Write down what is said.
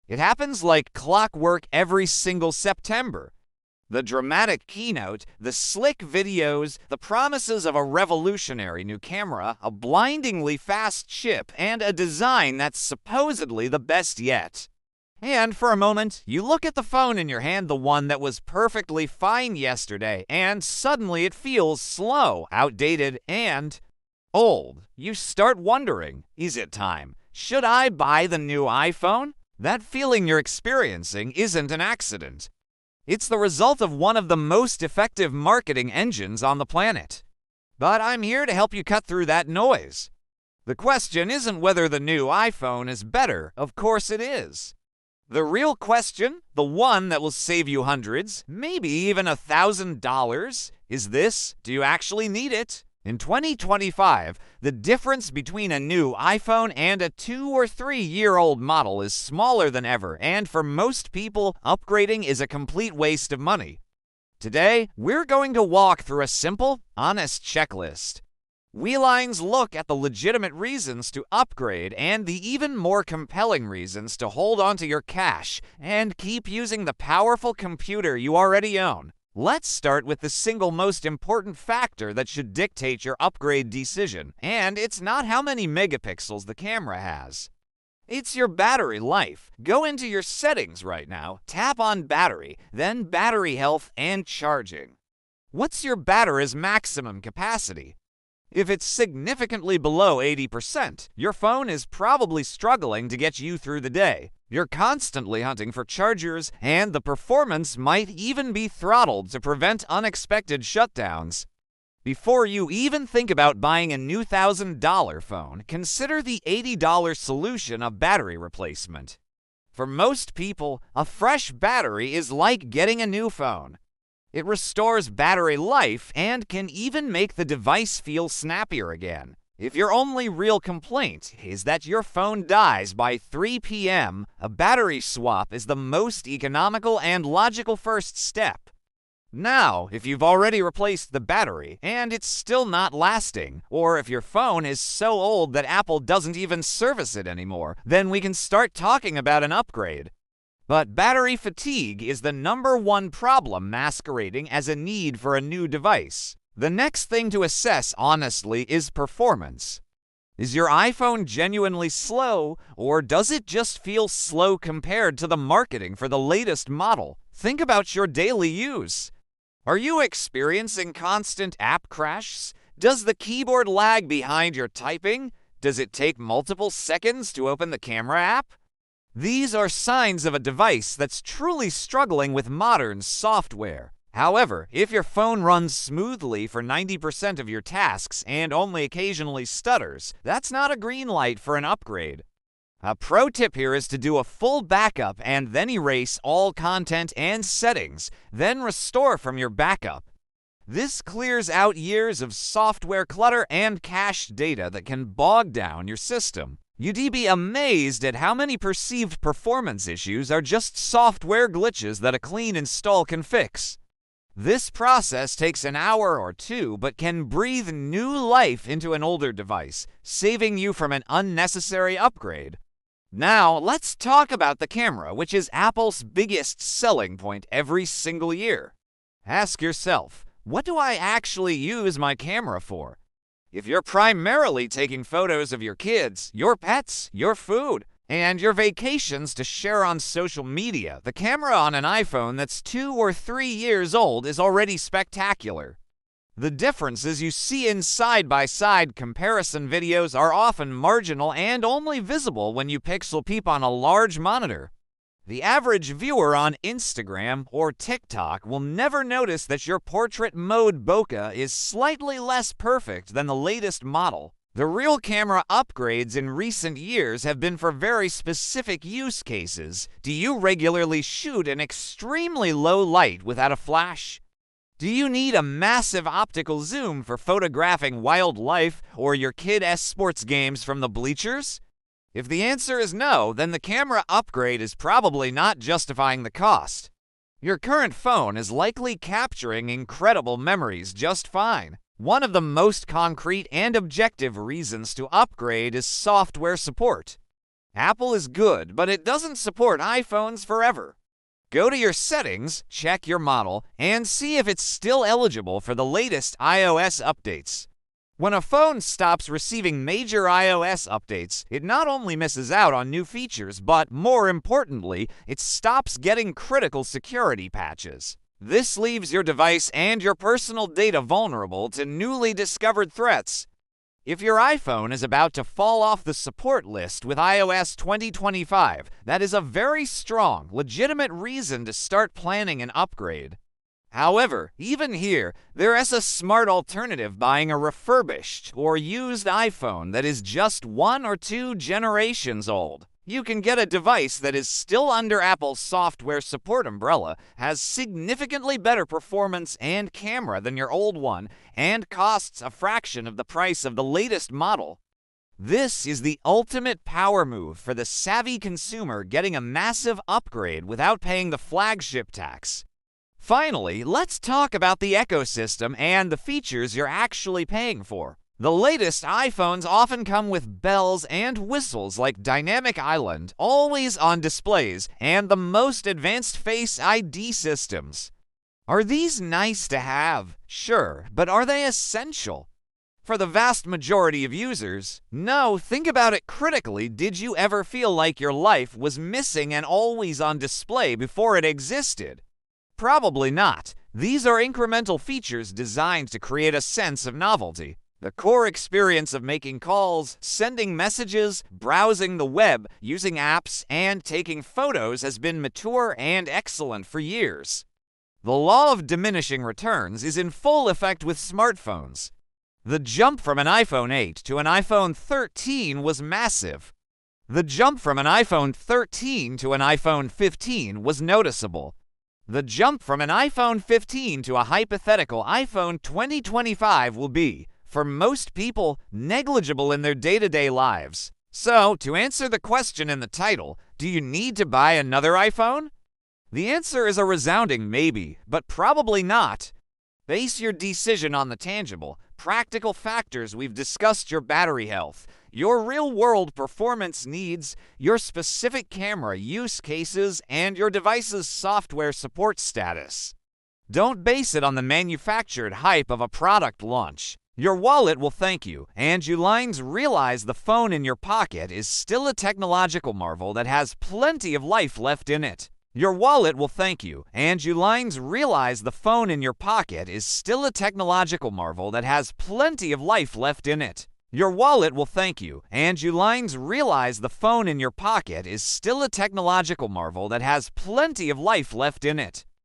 It happens like clockwork every single September. The dramatic keynote, the slick videos, the promises of a revolutionary new camera, a blindingly fast chip, and a design that's supposedly the best yet. And for a moment, you look at the phone in your hand, the one that was perfectly fine yesterday, and suddenly it feels slow, outdated, and old. You start wondering, is it time? Should I buy the new iPhone? That feeling you're experiencing isn't an accident. It's the result of one of the most effective marketing engines on the planet. But I'm here to help you cut through that noise. The question isn't whether the new iPhone is better. Of course it is. The real question, the one that will save you hundreds, maybe even $1,000, is this: do you actually need it? In 2025, the difference between a new iPhone and a 2 or 3-year-old model is smaller than ever, and for most people, upgrading is a complete waste of money. Today, we're going to walk through a simple, honest checklist. We lines look at the legitimate reasons to upgrade and the even more compelling reasons to hold onto your cash and keep using the powerful computer you already own. Let's start with the single most important factor that should dictate your upgrade decision, and it's not how many megapixels the camera has. It's your battery life. Go into your settings right now, tap on battery, then battery health and charging. What's your battery's maximum capacity? If it's significantly below 80%, your phone is probably struggling to get you through the day. You're constantly hunting for chargers, and the performance might even be throttled to prevent unexpected shutdowns. Before you even think about buying a new $1,000 phone, consider the $80 solution of battery replacement. For most people, a fresh battery is like getting a new phone. It restores battery life and can even make the device feel snappier again. If your only real complaint is that your phone dies by 3 p.m., a battery swap is the most economical and logical first step. Now, if you've already replaced the battery and it's still not lasting, or if your phone is so old that Apple doesn't even service it anymore, then we can start talking about an upgrade. But battery fatigue is the #1 problem masquerading as a need for a new device. The next thing to assess honestly is performance. Is your iPhone genuinely slow, or does it just feel slow compared to the marketing for the latest model? Think about your daily use. Are you experiencing constant app crashes? Does the keyboard lag behind your typing? Does it take multiple seconds to open the camera app? These are signs of a device that's truly struggling with modern software. However, if your phone runs smoothly for 90% of your tasks and only occasionally stutters, that's not a green light for an upgrade. A pro tip here is to do a full backup and then erase all content and settings, then restore from your backup. This clears out years of software clutter and cached data that can bog down your system. You'd be amazed at how many perceived performance issues are just software glitches that a clean install can fix. This process takes an hour or two, but can breathe new life into an older device, saving you from an unnecessary upgrade. Now, let's talk about the camera, which is Apple's biggest selling point every single year. Ask yourself, what do I actually use my camera for? If you're primarily taking photos of your kids, your pets, your food, and your vacations to share on social media, the camera on an iPhone that's 2 or 3 years old is already spectacular. The differences you see in side-by-side comparison videos are often marginal and only visible when you pixel peep on a large monitor. The average viewer on Instagram or TikTok will never notice that your portrait mode bokeh is slightly less perfect than the latest model. The real camera upgrades in recent years have been for very specific use cases. Do you regularly shoot in extremely low light without a flash? Do you need a massive optical zoom for photographing wildlife or your kid sports games from the bleachers? If the answer is no, then the camera upgrade is probably not justifying the cost. Your current phone is likely capturing incredible memories just fine. One of the most concrete and objective reasons to upgrade is software support. Apple is good, but it doesn't support iPhones forever. Go to your settings, check your model, and see if it's still eligible for the latest iOS updates. When a phone stops receiving major iOS updates, it not only misses out on new features, but more importantly, it stops getting critical security patches. This leaves your device and your personal data vulnerable to newly discovered threats. If your iPhone is about to fall off the support list with iOS 2025, that is a very strong, legitimate reason to start planning an upgrade. However, even here, there is a smart alternative: buying a refurbished or used iPhone that is just 1 or 2 generations old. You can get a device that is still under Apple's software support umbrella, has significantly better performance and camera than your old one, and costs a fraction of the price of the latest model. This is the ultimate power move for the savvy consumer, getting a massive upgrade without paying the flagship tax. Finally, let's talk about the ecosystem and the features you're actually paying for. The latest iPhones often come with bells and whistles like Dynamic Island, always on displays, and the most advanced Face ID systems. Are these nice to have? Sure, but are they essential? For the vast majority of users, no. Think about it critically. Did you ever feel like your life was missing an always-on display before it existed? Probably not. These are incremental features designed to create a sense of novelty. The core experience of making calls, sending messages, browsing the web, using apps, and taking photos has been mature and excellent for years. The law of diminishing returns is in full effect with smartphones. The jump from an iPhone 8 to an iPhone 13 was massive. The jump from an iPhone 13 to an iPhone 15 was noticeable. The jump from an iPhone 15 to a hypothetical iPhone 2025 will be, for most people, negligible in their day-to-day lives. So, to answer the question in the title, do you need to buy another iPhone? The answer is a resounding maybe, but probably not. Base your decision on the tangible, practical factors we've discussed: your battery health, your real-world performance needs, your specific camera use cases, and your device's software support status. Don't base it on the manufactured hype of a product launch. Your wallet will thank you, and you lines realize the phone in your pocket is still a technological marvel that has plenty of life left in it. Your wallet will thank you, and you lines realize the phone in your pocket is still a technological marvel that has plenty of life left in it. Your wallet will thank you, and you lines realize the phone in your pocket is still a technological marvel that has plenty of life left in it.